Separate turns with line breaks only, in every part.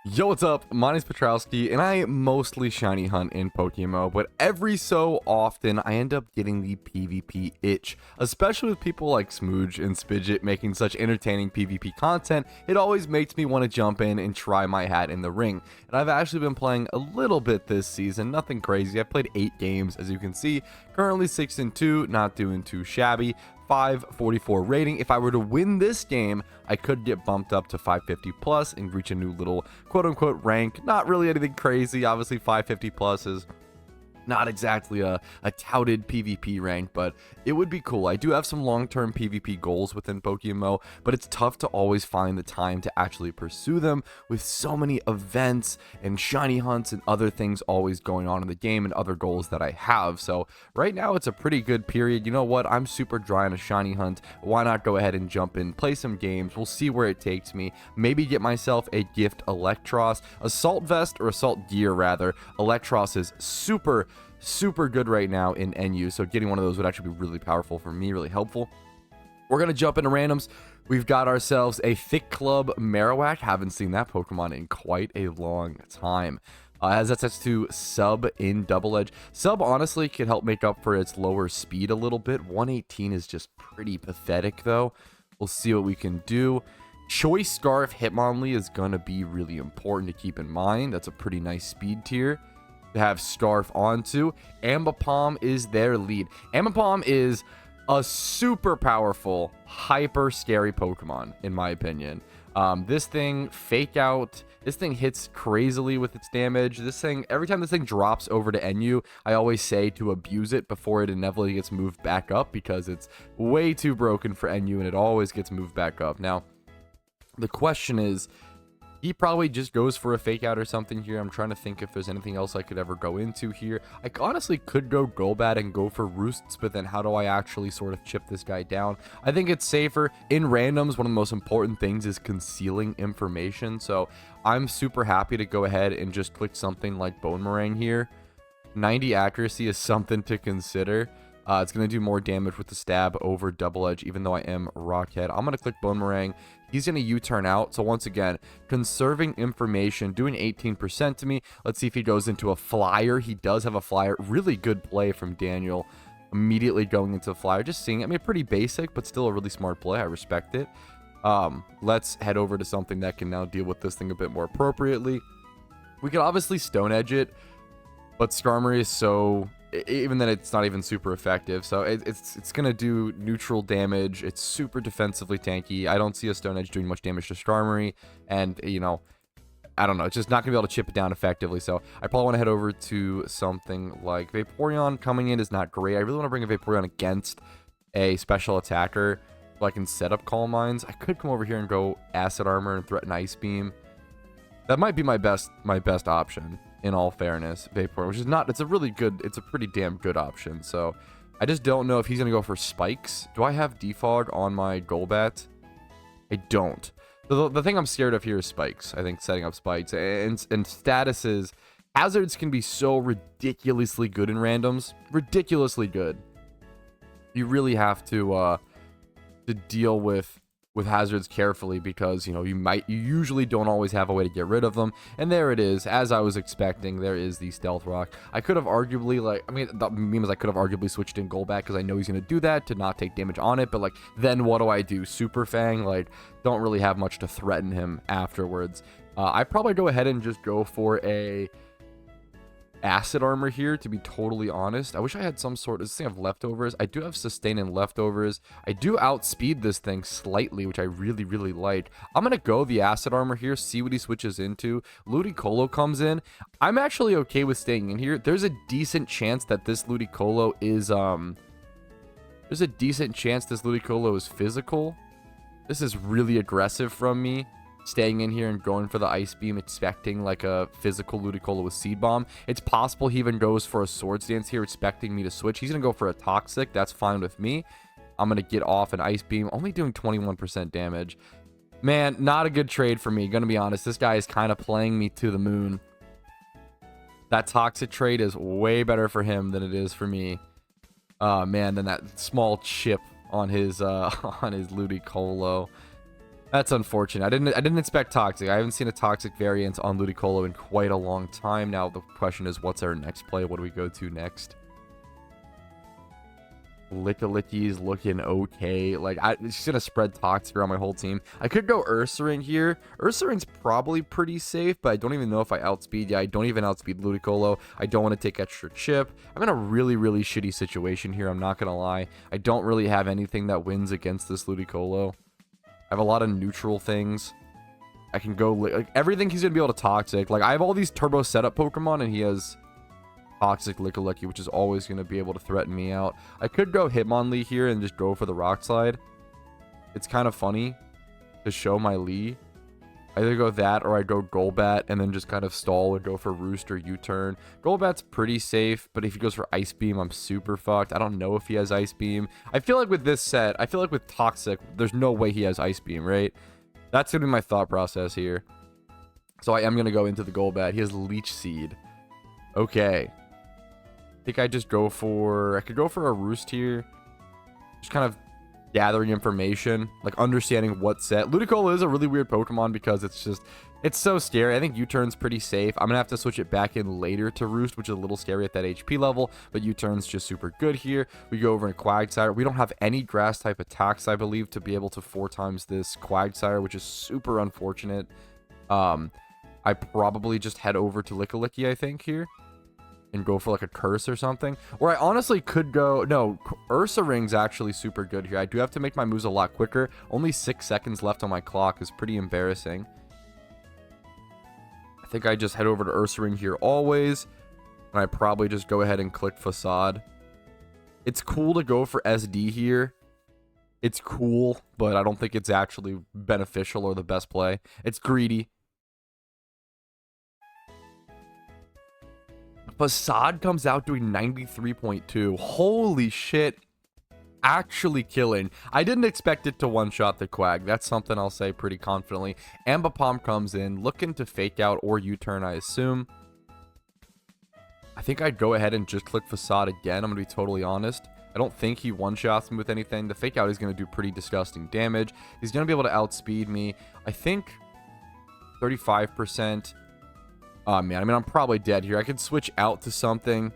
Yo, what's up? My name's Patrouski, and I mostly shiny hunt in PokeMMO, but every so often I end up getting the PvP itch, especially with people like Smooge and Spidget making such entertaining PvP content. It always makes me want to jump in and try my hat in the ring, and I've actually been playing a little bit this season, nothing crazy. I've played 8 games, as you can see, currently 6-2, not doing too shabby. 544 rating. If I were to win this game, I could get bumped up to 550 plus and reach a new little quote-unquote rank. Not really anything crazy. Obviously 550 plus is not exactly a touted PvP rank, but it would be cool. I do have some long-term PvP goals within PokeMMO, but it's tough to always find the time to actually pursue them with so many events and shiny hunts and other things always going on in the game and other goals that I have. So right now it's a pretty good period. You know what? I'm super dry on a shiny hunt. Why not go ahead and jump in, play some games? We'll see where it takes me. Maybe get myself a gift Electros, assault vest, or assault gear rather. Electros is super good right now in NU, so getting one of those would actually be really powerful for me, really helpful. We're gonna jump into randoms. We've got ourselves a Thick Club Marowak. Haven't seen that Pokemon in quite a long time. As that sets to Sub in Double Edge. Sub honestly could help make up for its lower speed a little bit. 118 is just pretty pathetic though. We'll see what we can do. Choice Scarf Hitmonlee is gonna be really important to keep in mind. That's a pretty nice speed tier to have Scarf onto. Ambipom is their lead. Ambipom is a super powerful, hyper scary Pokemon, in my opinion. This thing, Fake Out, this thing hits crazily with its damage. This thing, every time this thing drops over to NU, I always say to abuse it before it inevitably gets moved back up, because it's way too broken for NU and it always gets moved back up. Now, the question is, he probably just goes for a Fake Out or something here. I'm trying to think if there's anything else I could ever go into here. I honestly could go Golbat and go for Roosts, but then how do I actually sort of chip this guy down? I think it's safer. In randoms, one of the most important things is concealing information. So I'm super happy to go ahead and just click something like Bone Meringue here. 90 accuracy is something to consider. It's going to do more damage with the stab over Double Edge, even though I am Rockhead. I'm going to click Bone Meringue. He's going to U-turn out. So once again, conserving information, doing 18% to me. Let's see if he goes into a Flyer. He does have a Flyer. Really good play from Daniel. Immediately going into a Flyer. Just seeing it. I mean, pretty basic, but still a really smart play. I respect it. Let's head over to something that can now deal with this thing a bit more appropriately. We could obviously Stone Edge it, but Skarmory is so... even then it's not even super effective, so it's gonna do neutral damage. It's super defensively tanky. I don't see a Stone Edge doing much damage to Skarmory, and you know, I don't know, it's just not gonna be able to chip it down effectively. So I probably want to head over to something like Vaporeon. Coming in is not great. I really want to bring a Vaporeon against a special attacker so I can set up Calm Minds. I could come over here and go Acid Armor and threaten Ice Beam. That might be my best option, in all fairness. Vaporeon, which is not, it's a pretty damn good option. So I just don't know if he's gonna go for Spikes. Do I have Defog on my Golbat? I don't. So the thing I'm scared of here is Spikes. I think setting up Spikes and statuses. Hazards can be so ridiculously good in randoms. Ridiculously good. You really have to deal with hazards carefully, because you know you usually don't always have a way to get rid of them. And there it is, as I was expecting. There is the Stealth Rock. I could have arguably, like, I mean, the meme is I could have arguably switched in Golbat, because I know he's gonna do that to not take damage on it. But like, then what do I do? Super Fang? Like, don't really have much to threaten him afterwards. I probably go ahead and just go for a Acid Armor here, to be totally honest. I wish I had some sort of, this thing of leftovers. I do have Sustain and leftovers. I do outspeed this thing slightly, which I really like. I'm gonna go the Acid Armor here, see what he switches into. Ludicolo comes in. I'm actually okay with staying in here. There's a decent chance that this Ludicolo is physical. This is really aggressive from me, staying in here and going for the Ice Beam, expecting like a physical Ludicolo with Seed Bomb. It's possible he even goes for a Swords Dance here, expecting me to switch. He's going to go for a Toxic. That's fine with me. I'm going to get off an Ice Beam, only doing 21% damage. Man, not a good trade for me, going to be honest. This guy is kind of playing me to the moon. That Toxic trade is way better for him than it is for me. Man, than that small chip on his Ludicolo. That's unfortunate. I didn't expect toxic. I haven't seen a toxic variant on Ludicolo in quite a long time. Now the question is, what's our next play? What do we go to next? Lickilicky's looking okay. Like, it's just gonna spread toxic around my whole team. I could go Ursaring here. Ursaring's probably pretty safe, but I don't even know if I outspeed. Yeah, I don't even outspeed Ludicolo. I don't want to take extra chip. I'm in a really, really shitty situation here. I'm not gonna lie. I don't really have anything that wins against this Ludicolo. I have a lot of neutral things. I can go, like, everything he's gonna be able to toxic. Like, I have all these turbo setup Pokemon, and he has toxic Lickilicky, which is always gonna be able to threaten me out. I could go Hitmonlee here and just go for the Rock Slide. It's kind of funny to show my lead. I either go that or I go Golbat and then just kind of stall and go for Roost or U-turn. Golbat's pretty safe, but if he goes for Ice Beam, I'm super fucked. I don't know if he has Ice Beam. I feel like with this set, I feel like with Toxic, there's no way he has Ice Beam, right? That's going to be my thought process here. So I am going to go into the Golbat. He has Leech Seed. Okay. I think I just go for... I could go for a Roost here. Just kind of gathering information, like understanding what set. Ludicolo is a really weird Pokemon because it's so scary. I think U-turn's pretty safe. I'm gonna have to switch it back in later to Roost, which is a little scary at that HP level, but U-turn's just super good here. We go over in Quagsire. We don't have any grass type attacks, I believe, to be able to 4 times this Quagsire, which is super unfortunate. I probably just head over to Lickilicky, I think, here, and go for like a Curse or something. Or I honestly could go... No, Ursaring's actually super good here. I do have to make my moves a lot quicker. Only 6 seconds left on my clock is pretty embarrassing. I think I just head over to Ursaring here always. And I probably just go ahead and click Facade. It's cool to go for SD here. It's cool, but I don't think it's actually beneficial or the best play. It's greedy. Facade comes out doing 93.2. Holy shit. Actually killing. I didn't expect it to one-shot the Quag. That's something I'll say pretty confidently. Ambipom comes in, looking to fake out or U-turn, I assume. I think I'd go ahead and just click Facade again. I'm going to be totally honest. I don't think he one-shots me with anything. The fake out is going to do pretty disgusting damage. He's going to be able to outspeed me. I think 35%. Oh, man. I mean, I'm probably dead here. I could switch out to something.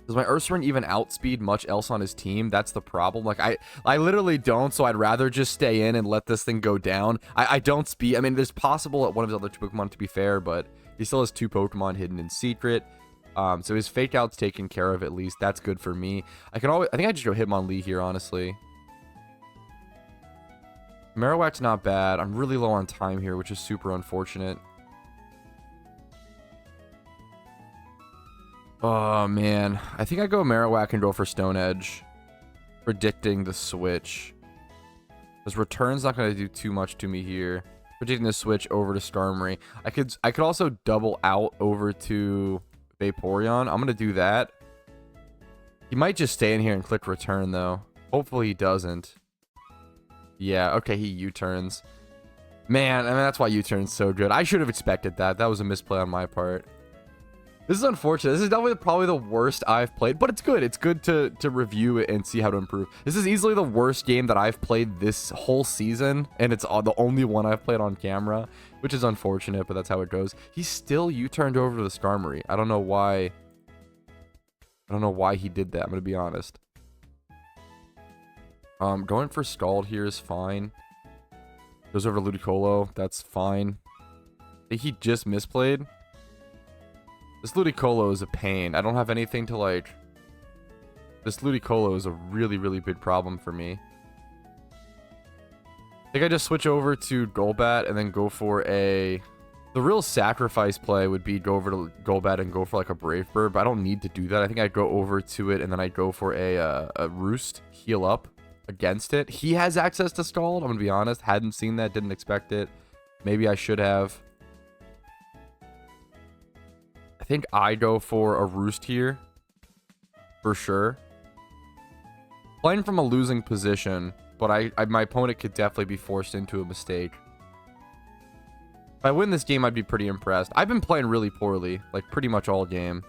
Does my Ursaring even outspeed much else on his team? That's the problem. Like, I literally don't, so I'd rather just stay in and let this thing go down. I don't speed. I mean, there's possible at one of his other 2 Pokemon, to be fair, but he still has 2 Pokemon hidden in secret. So his fake out's taken care of at least. That's good for me. I think I just go Hitmonlee here, honestly. Marowak's not bad. I'm really low on time here, which is super unfortunate. Oh, man. I think I go Marowak and go for Stone Edge. Predicting the switch. Because Return's not going to do too much to me here. Predicting the switch over to Starmie. I could also double out over to Vaporeon. I'm going to do that. He might just stay in here and click Return, though. Hopefully he doesn't. Yeah, okay, he U-turns. Man, I mean, that's why U-turn's so good. I should have expected that. That was a misplay on my part. This is unfortunate. This is definitely probably the worst I've played, but it's good. It's good to review it and see how to improve. This is easily the worst game that I've played this whole season, and it's the only one I've played on camera, which is unfortunate, but that's how it goes. He still U-turned over to the Skarmory. I don't know why. I don't know why he did that. I'm going to be honest. Going for Scald here is fine. Goes over Ludicolo. That's fine. I think he just misplayed. This Ludicolo is a pain. I don't have anything to, like... This Ludicolo is a really, really big problem for me. I think I just switch over to Golbat and then go for a... The real sacrifice play would be go over to Golbat and go for, like, a Brave Bird, but I don't need to do that. I think I'd go over to it and then I'd go for a Roost, heal up against it. He has access to Scald, I'm gonna be honest. Hadn't seen that, didn't expect it. Maybe I should have. I think I go for a Roost here. For sure. Playing from a losing position, but my opponent could definitely be forced into a mistake. If I win this game, I'd be pretty impressed. I've been playing really poorly, like pretty much all game.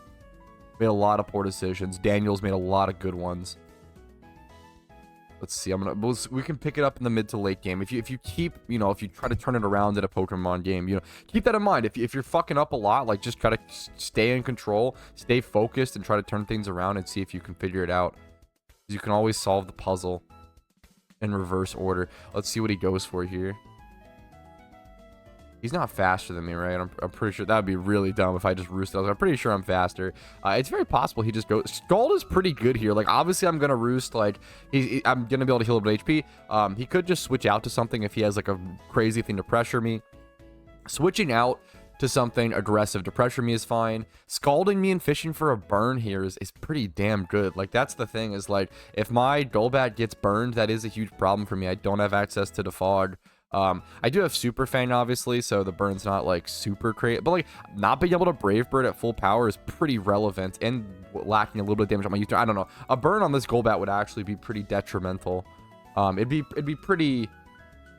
Made a lot of poor decisions. Daniel's made a lot of good ones. Let's see. We can pick it up in the mid to late game. If you keep, if you try to turn it around in a Pokemon game, keep that in mind. If you're fucking up a lot, like just try to stay in control, stay focused, and try to turn things around and see if you can figure it out. You can always solve the puzzle in reverse order. Let's see what he goes for here. He's not faster than me, right? I'm pretty sure that would be really dumb if I just roosted. I'm pretty sure I'm faster. It's very possible he just goes. Scald is pretty good here. Like, obviously, I'm going to roost. Like, I'm going to be able to heal a bit of HP. He could just switch out to something if he has, like, a crazy thing to pressure me. Switching out to something aggressive to pressure me is fine. Scalding me and fishing for a burn here is pretty damn good. Like, that's the thing is, like, if my Golbat gets burned, that is a huge problem for me. I don't have access to Defog. I do have Super Fang, obviously, so the burn's not, like, super crazy. But, like, not being able to Brave Bird at full power is pretty relevant and lacking a little bit of damage on my U-turn. I don't know. A burn on this Golbat would actually be pretty detrimental. It'd be pretty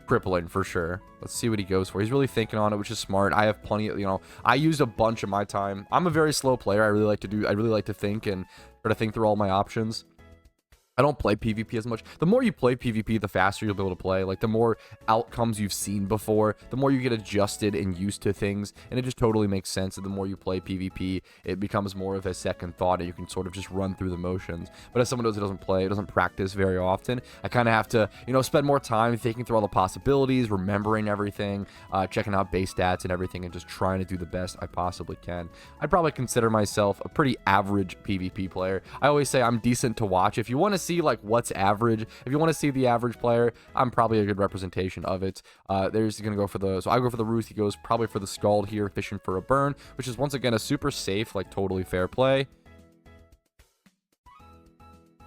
crippling for sure. Let's see what he goes for. He's really thinking on it, which is smart. I have plenty of, I used a bunch of my time. I'm a very slow player. I really like to think and try to think through all my options. I don't play PvP as much. The more you play PvP, the faster you'll be able to play. Like, the more outcomes you've seen before, the more you get adjusted and used to things, and it just totally makes sense. And the more you play PvP, it becomes more of a second thought, and you can sort of just run through the motions. But as someone who doesn't play, doesn't practice very often, I kind of have to, spend more time thinking through all the possibilities, remembering everything, checking out base stats and everything, and just trying to do the best I possibly can. I'd probably consider myself a pretty average PvP player. I always say I'm decent to watch. If you want to see like what's average, if you want to see the average player, I'm probably a good representation of it. There's gonna go for the, so I go for the roost, he goes probably for the Scald here, fishing for a burn, which is once again a super safe, like totally fair play.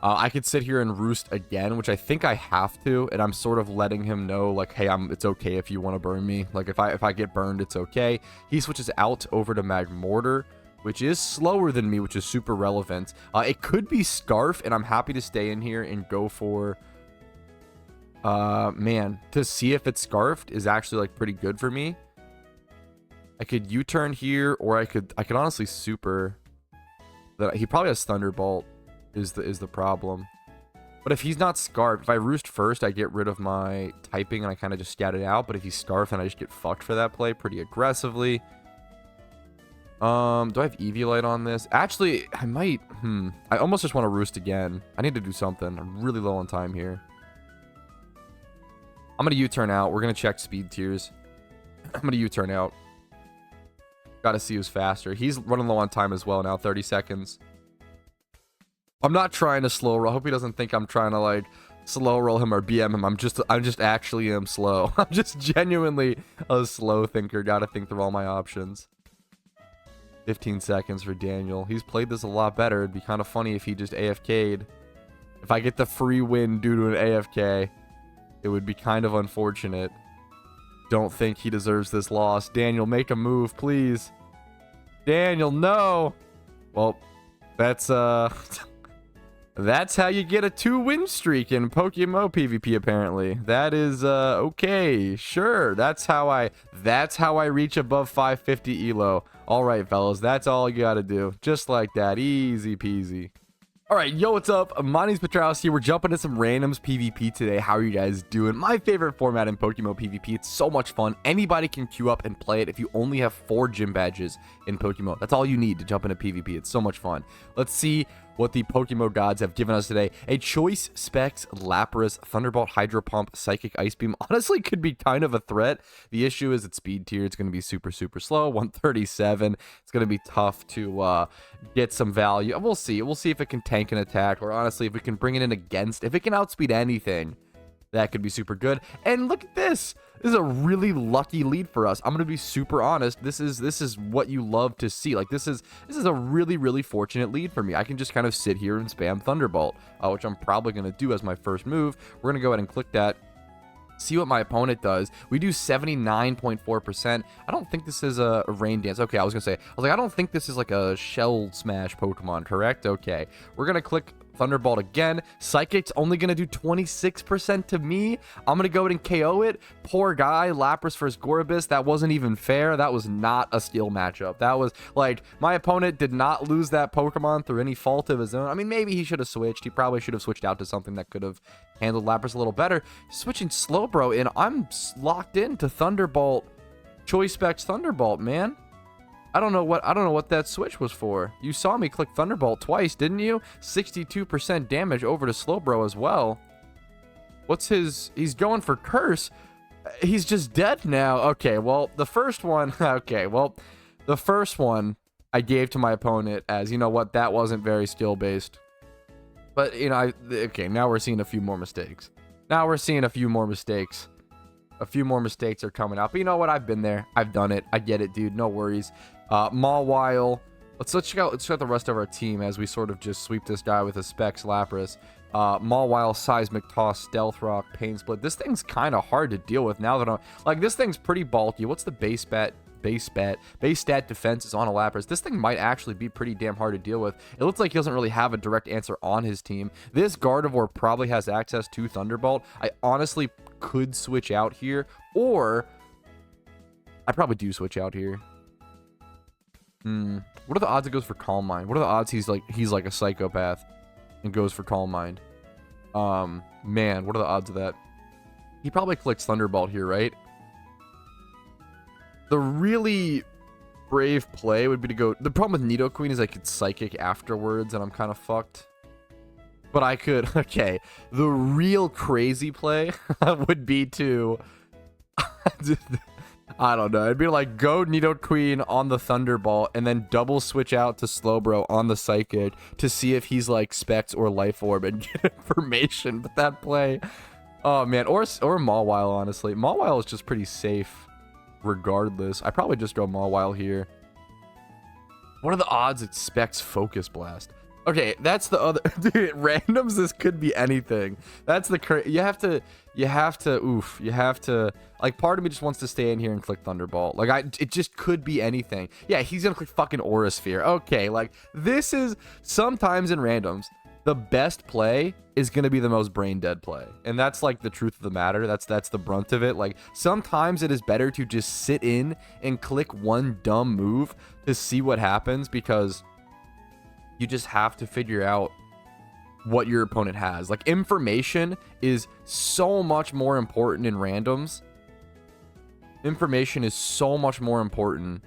I could sit here and roost again, which I think I have to, and I'm sort of letting him know, like, hey, it's okay if you want to burn me. Like, if I get burned, it's okay. He switches out over to Magmortar, which is slower than me, which is super relevant. It could be Scarf, and I'm happy to stay in here and go for... man, to see if it's Scarfed is actually, like, pretty good for me. I could U-turn here, or I could honestly super... He probably has Thunderbolt, is the problem. But if he's not Scarfed, if I roost first, I get rid of my typing, and I kind of just scout it out. But if he's Scarfed, then I just get fucked for that play pretty aggressively. Do I have Eviolite on this? Actually, I might, I almost just want to roost again. I need to do something. I'm really low on time here. I'm going to U-turn out. We're going to check speed tiers. I'm going to U-turn out. Got to see who's faster. He's running low on time as well now, 30 seconds. I'm not trying to slow roll. I hope he doesn't think I'm trying to, like, slow roll him or BM him. I'm just actually am slow. I'm just genuinely a slow thinker. Got to think through all my options. 15 seconds for Daniel. He's played this a lot better. It'd be kind of funny if he just AFK'd. If I get the free win due to an AFK, it would be kind of unfortunate. Don't think he deserves this loss. Daniel, make a move, please. Daniel, no! Well, that's how you get a 2-win streak in PokeMMO PvP, apparently. That is, okay, sure. That's how I reach above 550 elo. All right, fellas, that's all you gotta do. Just like that, easy peasy. All right, yo, what's up? My name's Patrouski. We're jumping into some randoms PvP today. How are you guys doing? My favorite format in PokeMMO PvP. It's so much fun. Anybody can queue up and play it if you only have 4 gym badges in PokeMMO. That's all you need to jump into PvP. It's so much fun. Let's see what the PokeMMO gods have given us today. A Choice Specs Lapras Thunderbolt Hydro Pump Psychic Ice Beam honestly could be kind of a threat. The issue is its speed tier. It's going to be super slow, 137. It's going to be tough to get some value. We'll see if it can tank an attack, or honestly if we can bring it in against, if it can outspeed anything, that could be super good. And look at this. This is a really lucky lead for us. I'm going to be super honest. This is what you love to see. Like, this is a really fortunate lead for me. I can just kind of sit here and spam Thunderbolt, which I'm probably going to do as my first move. We're going to go ahead and click that. See what my opponent does. We do 79.4%. I don't think this is a Rain Dance. Okay, I was like, I don't think this is like a Shell Smash Pokemon, correct? Okay. We're going to click Thunderbolt again. Psychic's only going to do 26% to me. I'm going to go ahead and KO it. Poor guy. Lapras versus Gorobus. That wasn't even fair. That was not a skill matchup. That was like, my opponent did not lose that Pokemon through any fault of his own. I mean, maybe he should have switched. He probably should have switched out to something that could have handled Lapras a little better. Switching Slowbro in. I'm locked into Thunderbolt. Choice Specs Thunderbolt, man. I don't know what that switch was for. You saw me click Thunderbolt twice, didn't you? 62% damage over to Slowbro as well. What's his... He's going for Curse. He's just dead now. Okay, well, the first one... Okay, well, the first one I gave to my opponent as, you know what, that wasn't very skill-based. But, you know, okay, now we're seeing a few more mistakes. Now we're seeing a few more mistakes. A few more mistakes are coming out. But you know what? I've been there. I've done it. I get it, dude. No worries. Mawile. Let's check out the rest of our team as we sort of just sweep this guy with a Specs Lapras. Mawile, Seismic Toss, Stealth Rock, Pain Split. This thing's kind of hard to deal with now that I'm... Like, this thing's pretty bulky. What's the base stat defense is on a Lapras. This thing might actually be pretty damn hard to deal with. It looks like he doesn't really have a direct answer on his team. This Gardevoir probably has access to Thunderbolt. I honestly could switch out here, or I probably do switch out here. What are the odds it goes for Calm Mind? What are the odds he's like a psychopath and goes for Calm Mind? Man, what are the odds of that? He probably clicks Thunderbolt here, right? The really brave play would be to go... The problem with Nidoqueen is I could Psychic afterwards, and I'm kind of fucked. But I could... Okay. The real crazy play would be to... I don't know. It'd be like, go Nidoqueen on the Thunderbolt, and then double switch out to Slowbro on the Psychic to see if he's like Specs or Life Orb and get information. But that play... Oh, man. Or Mawile, honestly. Mawile is just pretty safe. Regardless, I probably just go Mawile here. What are the odds it Specs Focus Blast? Okay, that's the other... Dude, randoms, this could be anything. That's the... You have to... Like, part of me just wants to stay in here and click Thunderbolt. Like, it just could be anything. Yeah, he's gonna click fucking Aura Sphere. Okay, like, this is... Sometimes in randoms, the best play is going to be the most brain dead play. And that's like the truth of the matter. That's the brunt of it. Like, sometimes it is better to just sit in and click one dumb move to see what happens, because you just have to figure out what your opponent has. Like, information is so much more important in randoms. Information is so much more important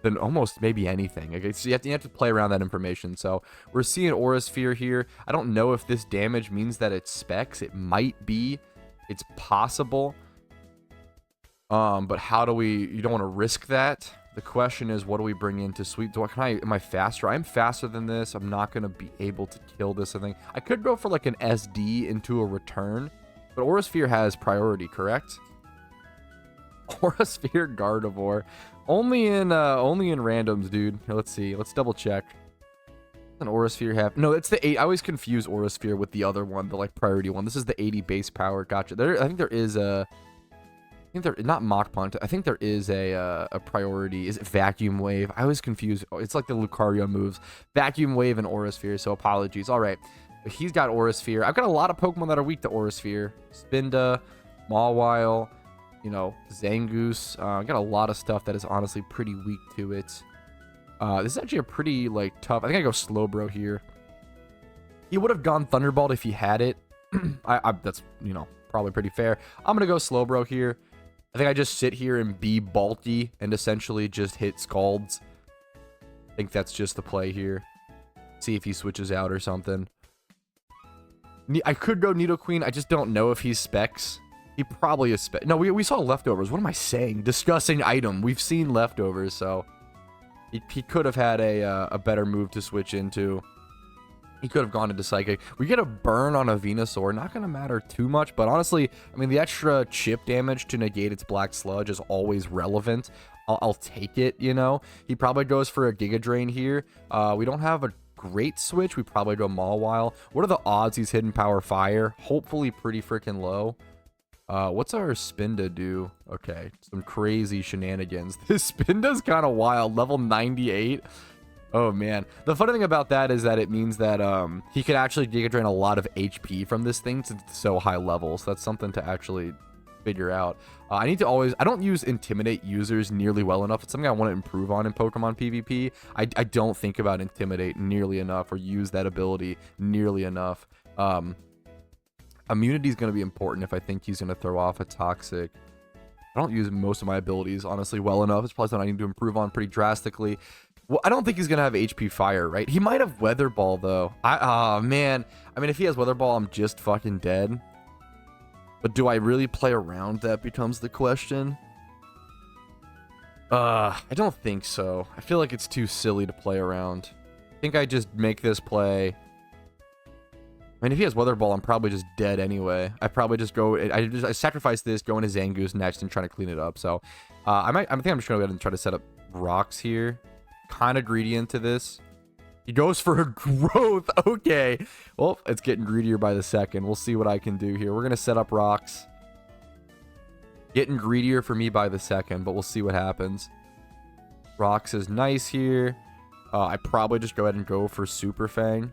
than almost maybe anything. Okay, so you have to play around that information. So we're seeing Aura Sphere here. I don't know if this damage means that it's Specs. It might be. It's possible. But how do we... You don't want to risk that. The question is, what do we bring into sweep? Am I faster? I'm faster than this. I'm not going to be able to kill this, I think. I could go for like an SD into a return, but Aura Sphere has priority, correct? Aura Sphere Gardevoir. Only in randoms, dude. Here, let's see. Let's double check. An Aura Sphere have... No, it's the 8. I always confuse Aura Sphere with the other one, the like priority one. This is the 80 base power. Gotcha. I think there is a... not Mach Punch. I think there is a priority. Is it Vacuum Wave? I always confuse. It's like the Lucario moves. Vacuum Wave and Aura Sphere, so apologies. All right. But he's got Aura Sphere. I've got a lot of Pokemon that are weak to Aura Sphere. Spinda, Mawile, you know, Zangoose. I got a lot of stuff that is honestly pretty weak to it. This is actually a pretty, like, tough... I think I go Slowbro here. He would have gone Thunderbolt if he had it. That's, you know, probably pretty fair. I'm going to go Slowbro here. I think I just sit here and be bulky and essentially just hit Scalds. I think that's just the play here. See if he switches out or something. I could go Nidoqueen. I just don't know if he's Specs. He probably is Specs. No, we saw Leftovers. What am I saying? Discussing item. We've seen Leftovers, so... He could have had a better move to switch into. He could have gone into Psychic. We get a burn on a Venusaur. Not going to matter too much, but honestly, I mean, the extra chip damage to negate its Black Sludge is always relevant. I'll take it, you know? He probably goes for a Giga Drain here. We don't have a great switch. We probably go Mawile. What are the odds he's Hidden Power Fire? Hopefully pretty freaking low. What's our Spinda do? Okay, some crazy shenanigans. This Spinda's kind of wild. Level 98. Oh man, the funny thing about that is that it means that he could actually Giga Drain a lot of HP from this thing since it's so high level. So that's something to actually figure out. I need to always, I don't use Intimidate users nearly well enough. It's something I want to improve on in Pokemon PvP. I don't think about Intimidate nearly enough or use that ability nearly enough. Immunity is going to be important if I think he's going to throw off a Toxic. I don't use most of my abilities, honestly, well enough. It's probably something I need to improve on pretty drastically. Well, I don't think he's going to have HP Fire, right? He might have Weather Ball, though. Man. I mean, if he has Weather Ball, I'm just fucking dead. But do I really play around? That becomes the question. I don't think so. I feel like it's too silly to play around. I think I just make this play. I mean, if he has Weather Ball, I'm probably just dead anyway. I probably just go... I sacrifice this, go into Zangoose next, and try to clean it up. So, I think I'm just going to go ahead and try to set up rocks here. Kind of greedy into this. He goes for a growth. Okay. Well, it's getting greedier by the second. We'll see what I can do here. We're going to set up rocks. Getting greedier for me by the second, but we'll see what happens. Rocks is nice here. I probably just go ahead and go for Super Fang.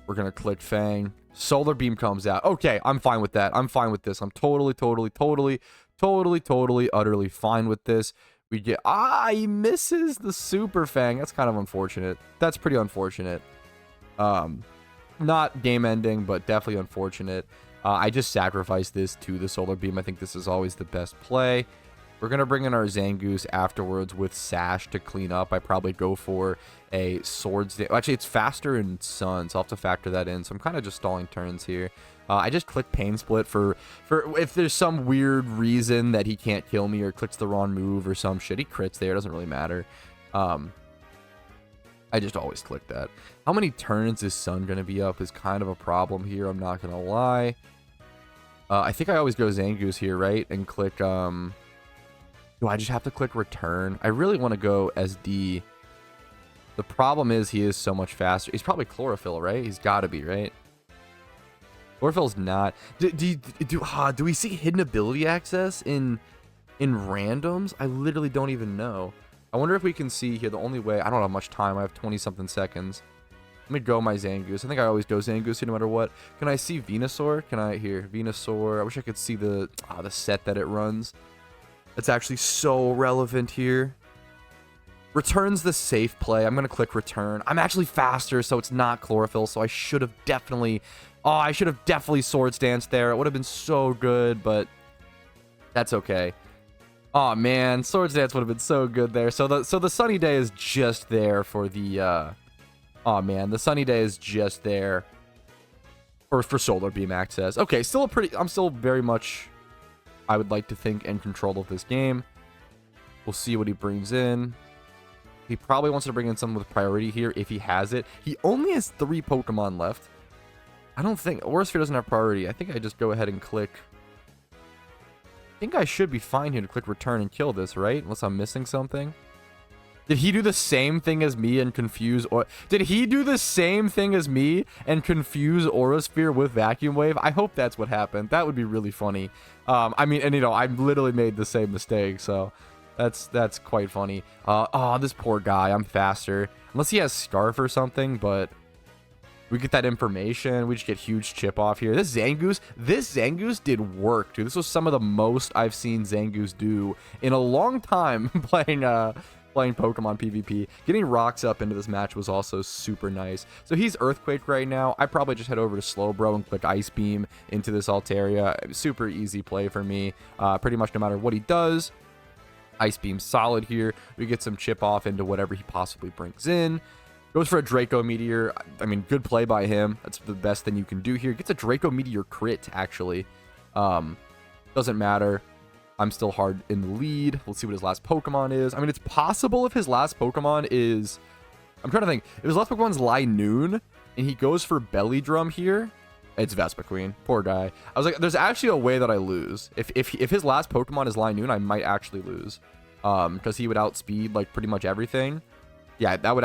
We're going to click Fang. Solar Beam comes out. Okay, I'm fine with that. I'm fine with this. I'm totally, utterly fine with this. We get... he misses the Super Fang. That's kind of unfortunate. That's pretty unfortunate. Not game ending, but definitely unfortunate. I just sacrificed this to the Solar Beam. I think this is always the best play. We're going to bring in our Zangoose afterwards with Sash to clean up. I probably go for a Swords Dance. Actually, it's faster in Sun, so I'll have to factor that in. So I'm kind of just stalling turns here. I just click Pain Split for if there's some weird reason that he can't kill me or clicks the wrong move or some shit. He crits there. It doesn't really matter. I just always click that. How many turns is Sun going to be up is kind of a problem here. I'm not going to lie. I think I always go Zangoose here, right? And click... Do I just have to click return? I really want to go SD. The problem is he is so much faster. He's probably Chlorophyll, right? He's got to be, right? Chlorophyll's not. Do we see hidden ability access in randoms? I literally don't even know. I wonder if we can see here. The only way... I don't have much time. I have 20-something seconds. Let me go my Zangoose. I think I always go Zangoose here no matter what. Can I see Venusaur? Can I... Here, Venusaur. I wish I could see the set that it runs. It's actually so relevant here. Return's the safe play. I'm going to click return. I'm actually faster, so it's not Chlorophyll, so I should have definitely... I should have definitely Swords Danced there. It would have been so good, but that's okay. Oh, man. Swords Dance would have been so good there. So the Sunny Day is just there for the... Oh, man. The Sunny Day is just there for Solar Beam access. Okay, still a pretty... I'm still very much... I would like to think in control of this game. We'll see what he brings in. He probably wants to bring in someone with priority here if he has it. He only has 3 Pokemon left. I don't think... Aurasphere doesn't have priority. I think I just go ahead and click... I think I should be fine here to click return and kill this, right? Unless I'm missing something. Did he do the same thing as me and confuse... Did he do the same thing as me and confuse Aurasphere with Vacuum Wave? I hope that's what happened. That would be really funny. I mean, and I literally made the same mistake, so that's quite funny. This poor guy. I'm faster. Unless he has Scarf or something, but we get that information. We just get huge chip off here. This Zangoose did work, dude. This was some of the most I've seen Zangoose do in a long time playing Pokemon PvP. Getting rocks up into this match was also super nice. So he's Earthquake right now. I probably just head over to Slowbro and click Ice Beam into this Altaria. Super easy play for me. Pretty much no matter what he does. Ice Beam solid here. We get some chip off into whatever he possibly brings in. Goes for a Draco Meteor. I mean, good play by him. That's the best thing you can do here. Gets a Draco Meteor crit, actually. Doesn't matter. I'm still hard in the lead. Let's see what his last Pokemon is. I mean, it's possible if his last Pokemon is... I'm trying to think. If his last Pokemon's Linoon, and he goes for Belly Drum here, it's Vespiquen. Poor guy. I was like, there's actually a way that I lose. If his last Pokemon is Linoon, I might actually lose. Because he would outspeed, like, pretty much everything. Yeah, that would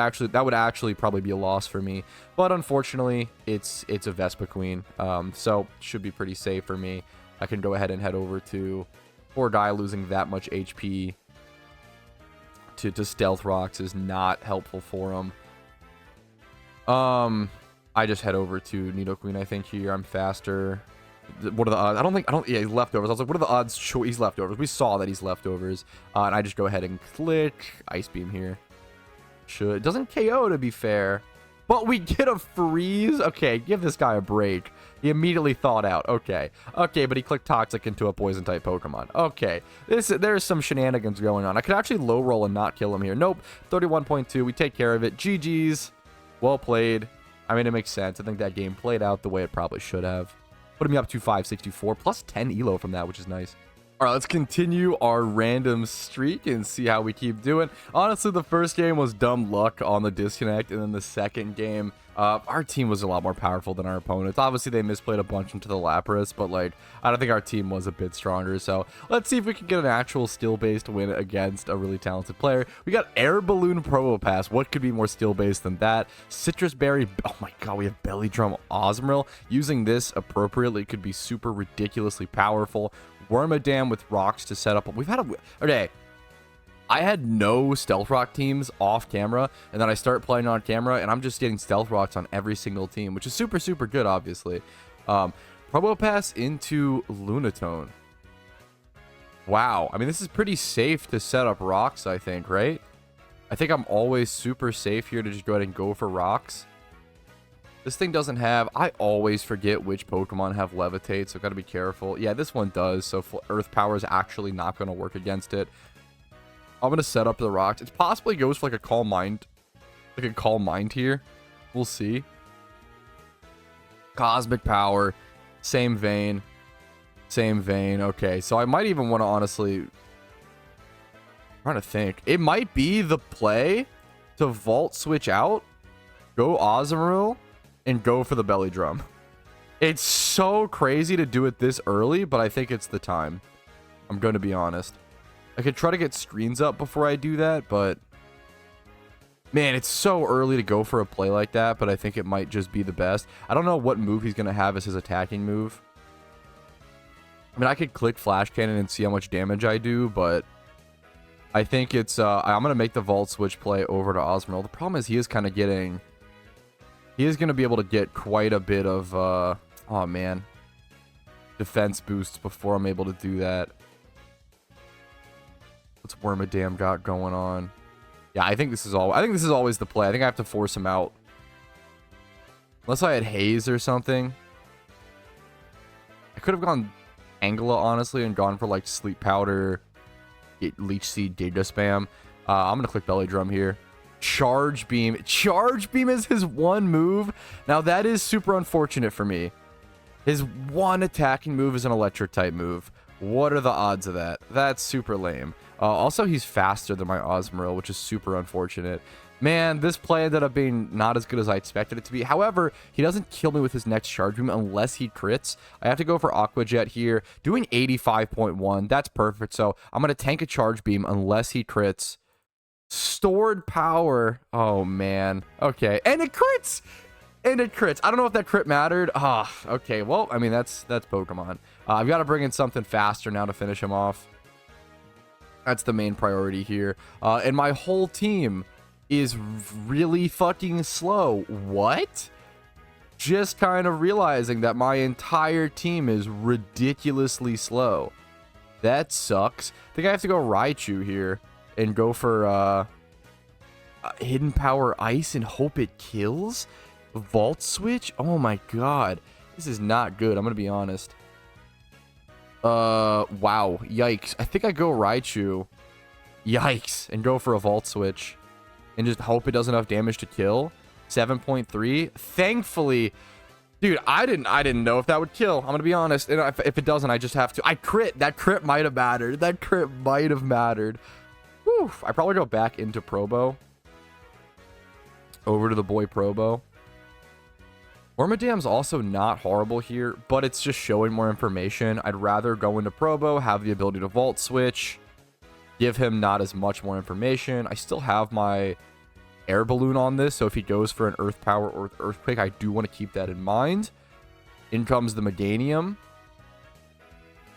actually probably be a loss for me. But unfortunately, it's a Vespiquen. So, should be pretty safe for me. I can go ahead and head over to... Poor guy losing that much HP to stealth rocks is not helpful for him. I just head over to Nidoqueen, I think, here. I'm faster. What are the odds? Yeah, he's leftovers. I was like, what are the odds? He's leftovers. We saw that he's leftovers. And I just go ahead and click Ice Beam here. It doesn't KO, to be fair. But we get a freeze. Okay, give this guy a break. He immediately thawed out. Okay, but he clicked Toxic into a poison type Pokemon. Okay, there's some shenanigans going on. I could actually low roll and not kill him here. Nope. 31.2. We take care of it. GG's. Well played. I mean, it makes sense. I think that game played out the way it probably should have. Putting me up to 564 plus 10 elo from that, which is nice. All right, let's continue our random streak and see how we keep doing. Honestly, the first game was dumb luck on the disconnect, and then the second game, our team was a lot more powerful than our opponents. Obviously, they misplayed a bunch into the Lapras, but like, I don't think our team was a bit stronger. So let's see if we can get an actual skill-based win against a really talented player. We got Air Balloon Probopass. What could be more skill-based than that? Citrus Berry. Oh my God, we have Belly Drum Osmoril. Using this appropriately could be super ridiculously powerful. Wormadam with rocks to set up. We've had okay. I had no stealth rock teams off camera, and then I start playing on camera, and I'm just getting stealth rocks on every single team, which is super, super good, obviously. Probopass into Lunatone. Wow. I mean, this is pretty safe to set up rocks, I think, right? I think I'm always super safe here to just go ahead and go for rocks. This thing doesn't have... I always forget which Pokemon have Levitate, so I've got to be careful. Yeah, this one does, so Earth Power is actually not going to work against it. I'm going to set up the rocks. It possibly goes for like a Calm Mind. Like a Calm Mind here. We'll see. Cosmic Power. Same vein. Same vein. Okay, so I might even want to honestly... I'm trying to think. It might be the play to Volt Switch out. Go Osmoril. And go for the Belly Drum. It's so crazy to do it this early, but I think it's the time. I'm going to be honest. I could try to get screens up before I do that, but... Man, it's so early to go for a play like that, but I think it might just be the best. I don't know what move he's going to have as his attacking move. I mean, I could click Flash Cannon and see how much damage I do, but... I think it's... I'm going to make the Volt Switch play over to Osmoril. The problem is he is kind of getting... He is going to be able to get quite a bit of, oh man, defense boosts before I'm able to do that. What's Wormadam got going on? Yeah, I think this is always the play. I think I have to force him out. Unless I had Haze or something. I could have gone Angela, honestly, and gone for like Sleep Powder, Leech Seed, Data Spam. I'm going to click Belly Drum here. Charge Beam. Charge Beam is his one move. Now, that is super unfortunate for me. His one attacking move is an electric type move. What are the odds of that? That's super lame. Also, he's faster than my Osmoril, which is super unfortunate. Man, this play ended up being not as good as I expected it to be. However, he doesn't kill me with his next Charge Beam unless he crits. I have to go for Aqua Jet here. Doing 85.1. That's perfect. So I'm going to tank a Charge Beam unless he crits. Stored power. Oh, man. Okay. And it crits. And it crits. I don't know if that crit mattered. Okay. Well, I mean, that's Pokemon. I've got to bring in something faster now to finish him off. That's the main priority here. And my whole team is really fucking slow. What? Just kind of realizing that my entire team is ridiculously slow. That sucks. I think I have to go Raichu here. And go for Hidden Power Ice and hope it kills? Vault Switch? Oh my god. This is not good, I'm gonna be honest. Wow. Yikes. I think I go Raichu. Yikes. And go for a Vault Switch. And just hope it does enough damage to kill. 7.3. Thankfully... Dude, I didn't know if that would kill. I'm gonna be honest. And if it doesn't, I just have to... I crit. That crit might have mattered. That crit might have mattered. Whew, I probably go back into Probo. Over to the boy Probo. Wormadam's also not horrible here, but it's just showing more information. I'd rather go into Probo, have the ability to Vault Switch, give him not as much more information. I still have my Air Balloon on this, so if he goes for an Earth Power or Earthquake, I do want to keep that in mind. In comes the Meganium.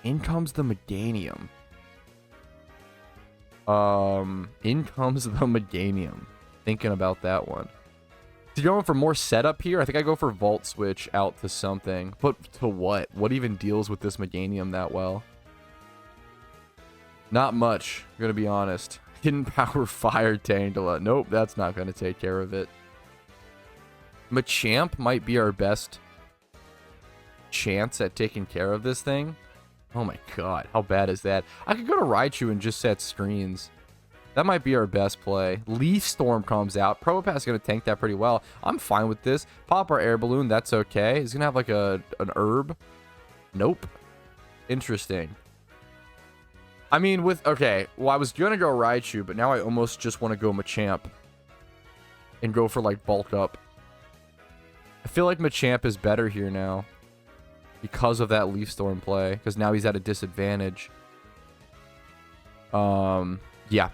In comes the Meganium. In comes the Meganium. Thinking about that one. So you're going for more setup here? I think I go for Vault Switch out to something. But to what? What even deals with this Meganium that well? Not much, I'm going to be honest. Hidden Power Fire Tangela. Nope, that's not going to take care of it. Machamp might be our best chance at taking care of this thing. Oh my god, how bad is that? I could go to Raichu and just set screens. That might be our best play. Leaf Storm comes out. Probopass is going to tank that pretty well. I'm fine with this. Pop our Air Balloon, that's okay. He's going to have like an herb. Nope. Interesting. I mean, okay, well, I was going to go Raichu, but now I almost just want to go Machamp. And go for, like, bulk up. I feel like Machamp is better here now. Because of that Leaf Storm play. Because now he's at a disadvantage. Yeah, I'm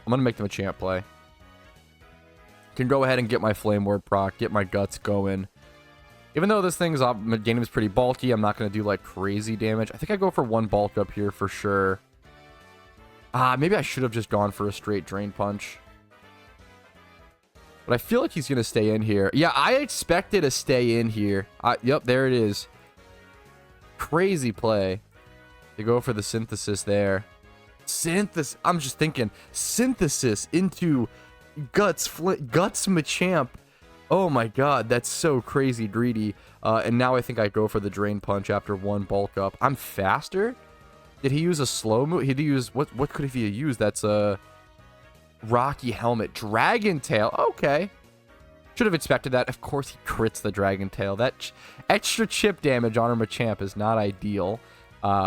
going to make the Machamp play. Can go ahead and get my Flame Ward proc, get my Guts going. Even though this thing's game is pretty bulky, I'm not going to do, like, crazy damage. I think I go for one bulk up here for sure. Maybe I should have just gone for a straight Drain Punch. But I feel like he's going to stay in here. Yeah, I expected to stay in here. Yep, there it is. Crazy play. To go for the Synthesis there. I'm just thinking. Synthesis into Guts Machamp. Oh my god, that's so crazy greedy. And now I think I go for the Drain Punch after one bulk up. I'm faster? Did he use a slow move? He'd use what could he have used? That's a Rocky Helmet. Dragon Tail. Okay. Should have expected that. Of course he crits the Dragon Tail. That extra chip damage on our Machamp is not ideal.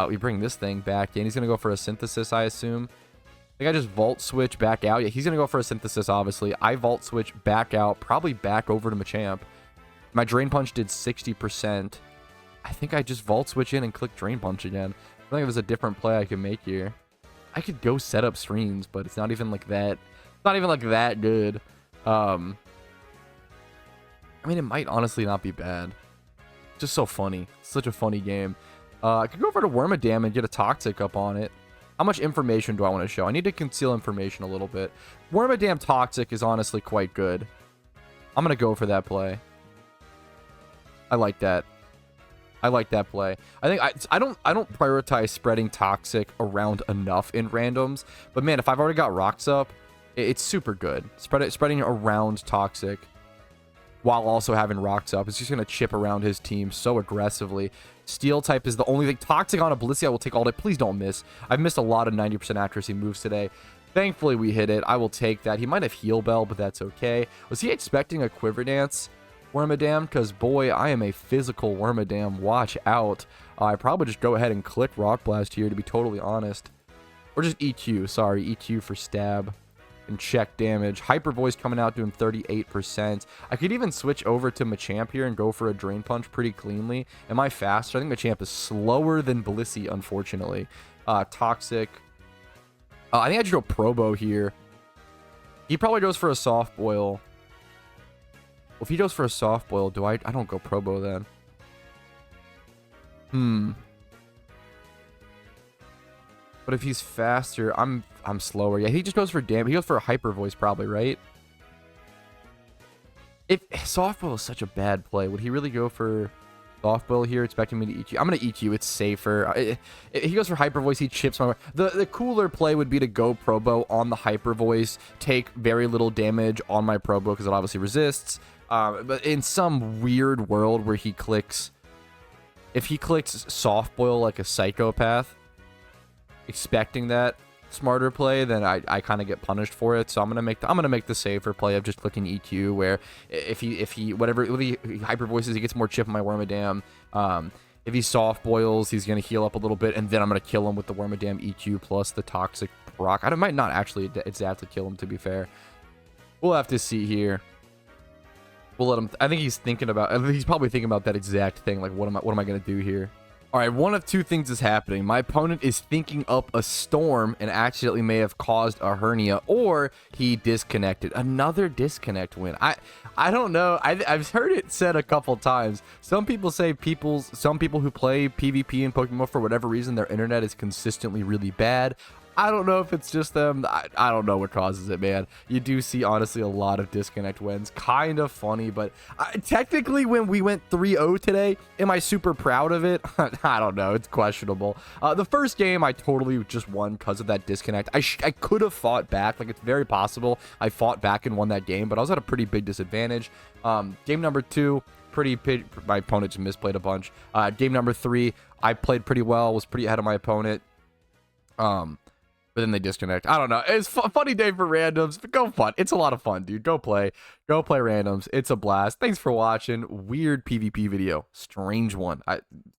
We bring this thing back in. He's going to go for a Synthesis, I assume. I think I just Volt Switch back out. Yeah, he's going to go for a Synthesis, obviously. I Volt Switch back out. Probably back over to Machamp. My Drain Punch did 60%. I think I just Volt Switch in and click Drain Punch again. I think there's a different play I can make here. I could go set up screens, but it's not even like that. It's not even like that good. I mean, it might honestly not be bad. Just so funny. Such a funny game. I could go over to Wormadam and get a Toxic up on it. How much information do I want to show? I need to conceal information a little bit. Wormadam Toxic is honestly quite good. I'm going to go for that play. I like that. I like that play. I think I don't prioritize spreading Toxic around enough in randoms. But man, if I've already got Rocks up, it's super good. Spreading around Toxic while also having Rocks up. It's just going to chip around his team so aggressively. Steel type is the only thing. Toxic on a Blissey I will take all day. Please don't miss. I've missed a lot of 90% accuracy moves today. Thankfully, we hit it. I will take that. He might have Heal Bell, but that's okay. Was he expecting a Quiver Dance, Wormadam? Because, boy, I am a physical Wormadam. Watch out. I probably just go ahead and click Rock Blast here, to be totally honest. Or just EQ. Sorry, EQ for stab. And check damage. Hyper Voice coming out doing 38%. I could even switch over to Machamp here and go for a Drain Punch pretty cleanly. Am I faster? I think Machamp is slower than Blissey, unfortunately. Toxic. I think I just go Probo here. He probably goes for a Soft Boil. Well, if he goes for a Soft Boil, I don't go Probo then. But if he's faster, I'm slower. Yeah, he just goes for damage. He goes for a Hyper Voice probably, right? If Soft Boil is such a bad play, would he really go for Soft Boil here, expecting me to EQ? I'm going to EQ. It's safer. If he goes for Hyper Voice, he chips my... The cooler play would be to go Probo on the Hyper Voice, take very little damage on my Probo because it obviously resists. But in some weird world where he clicks... If he clicks Soft Boil like a psychopath, expecting that smarter play, then I kind of get punished for it. So I'm gonna make the safer play of just clicking EQ, where if he Hyper Voices, he gets more chip on my Wormadam. If he Soft Boils, he's gonna heal up a little bit, and then I'm gonna kill him with the Wormadam EQ plus the Toxic proc. I might not actually exactly kill him, to be fair. We'll have to see here. We'll let him. I think he's probably thinking about that exact thing. Like, what am I gonna do here? All right, one of two things is happening. My opponent is thinking up a Storm and accidentally may have caused a Hernia, or he disconnected. Another disconnect win. I don't know. I've heard it said a couple times. Some people say some people who play PvP in PokeMMO, for whatever reason, their internet is consistently really bad. I don't know if it's just them. I don't know what causes it, man. You do see, honestly, a lot of disconnect wins. Kind of funny, but technically, when we went 3-0 today, am I super proud of it? I don't know. It's questionable. The first game, I totally just won because of that disconnect. I could have fought back. Like, it's very possible I fought back and won that game, but I was at a pretty big disadvantage. Game number 2, my opponent just misplayed a bunch. Game number 3, I played pretty well, was pretty ahead of my opponent. But then they disconnect. I don't know. It's a funny day for randoms, but go fun. It's a lot of fun, dude. Go play randoms. It's a blast. Thanks for watching. Weird PvP video. Strange one.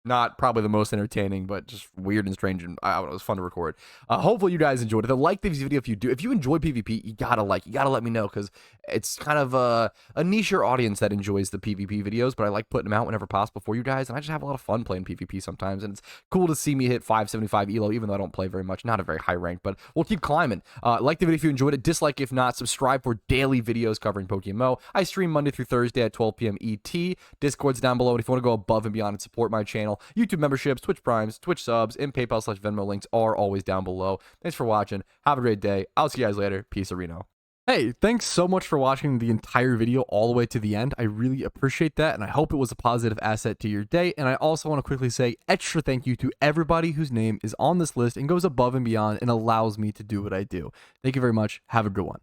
Not probably the most entertaining, but just weird and strange. And it was fun to record. Hopefully you guys enjoyed it. Like this video if you do. If you enjoy PvP, you gotta let me know, because it's kind of a niche audience that enjoys the PvP videos, but I like putting them out whenever possible for you guys, and I just have a lot of fun playing PvP sometimes, and it's cool to see me hit 575 elo, even though I don't play very much. Not a very high rank, but we'll keep climbing. Like the video if you enjoyed it, dislike if not, subscribe for daily videos covering PokeMMO. I stream Monday through Thursday at 12 p.m. ET. Discord's down below, and if you want to go above and beyond and support my channel, YouTube memberships, Twitch Primes, Twitch subs, and PayPal/Venmo links are always down below. Thanks for watching. Have a great day. I'll see you guys later. Peace, Reno. Hey, thanks so much for watching the entire video all the way to the end. I really appreciate that, and I hope it was a positive asset to your day. And I also want to quickly say extra thank you to everybody whose name is on this list and goes above and beyond and allows me to do what I do. Thank you very much. Have a good one.